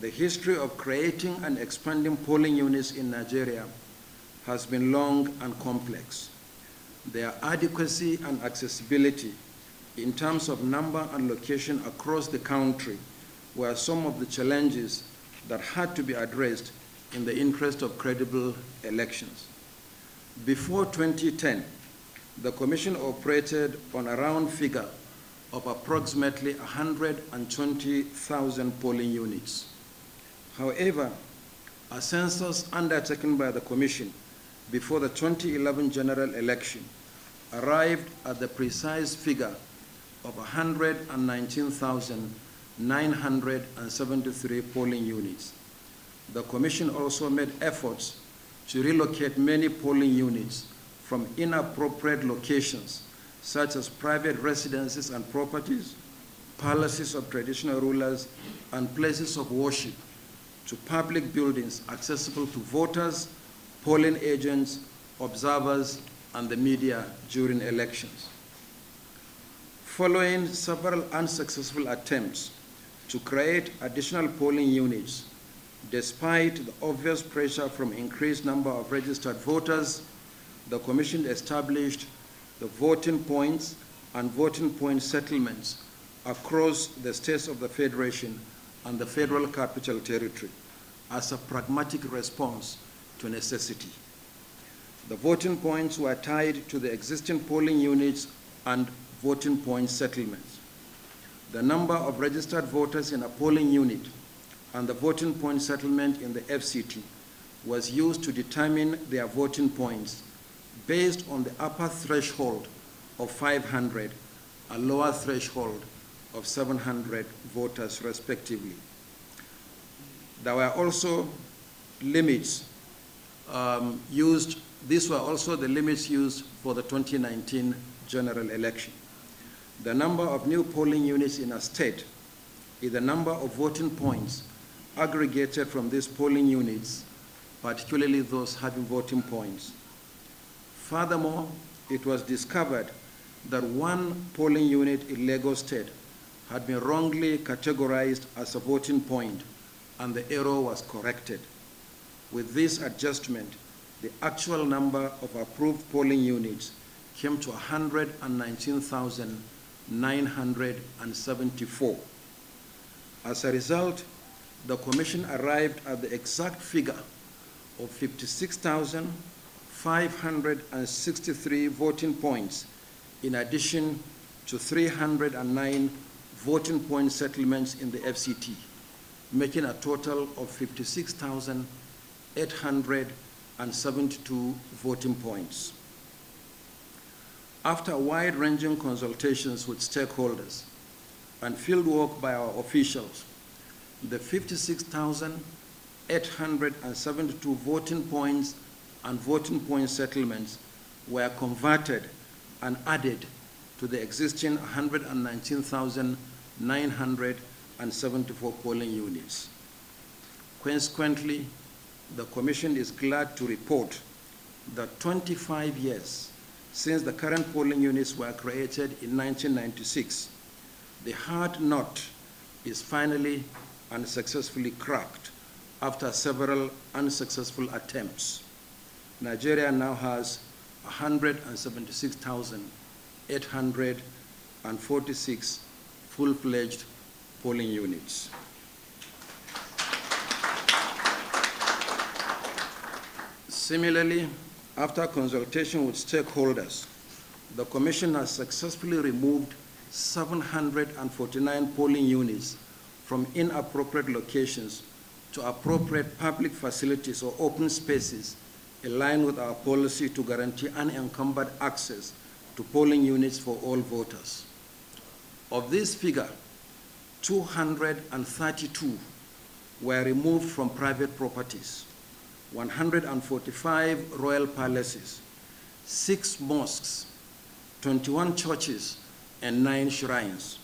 The history of creating and expanding polling units in Nigeria has been long and complex. Their adequacy and accessibility in terms of number and location across the country were some of the challenges that had to be addressed in the interest of credible elections. Before 2010, the Commission operated on a round figure of approximately 120,000 polling units. However, a census undertaken by the Commission before the 2011 general election arrived at the precise figure of 119,973 polling units. The Commission also made efforts to relocate many polling units from inappropriate locations, such as private residences and properties, palaces of traditional rulers, and places of worship, to public buildings accessible to voters, polling agents, observers, and the media during elections. Following several unsuccessful attempts to create additional polling units, despite the obvious pressure from increased number of registered voters, the Commission established the voting points and voting point settlements across the states of the Federation and the Federal Capital Territory as a pragmatic response to necessity. The voting points were tied to the existing polling units and voting point settlements. The number of registered voters in a polling unit and the voting point settlement in the FCT was used to determine their voting points based on the upper threshold of 500 and lower threshold of 700 voters respectively. There were also limits used. These were also the limits used for the 2019 general election. The number of new polling units in a state is the number of voting points aggregated from these polling units, particularly those having voting points. Furthermore, it was discovered that one polling unit in Lagos State had been wrongly categorized as a voting point, and the error was corrected. With this adjustment, the actual number of approved polling units came to 119,974. As a result, the Commission arrived at the exact figure of 56,563 voting points, in addition to 309 voting point settlements in the FCT, making a total of 56,872 voting points. After wide-ranging consultations with stakeholders and fieldwork by our officials, the 56,872 voting points and voting point settlements were converted and added to the existing 119,974 polling units. Consequently, the Commission is glad to report that 25 years since the current polling units were created in 1996, the hard nut is finally and successfully cracked after several unsuccessful attempts. Nigeria now has 176,846 full-fledged polling units. Similarly, after consultation with stakeholders, the Commission has successfully removed 749 polling units from inappropriate locations to appropriate public facilities or open spaces in line with our policy to guarantee unencumbered access to polling units for all voters. Of this figure, 232 were removed from private properties, 145 royal palaces, 6 mosques, 21 churches, and 9 shrines.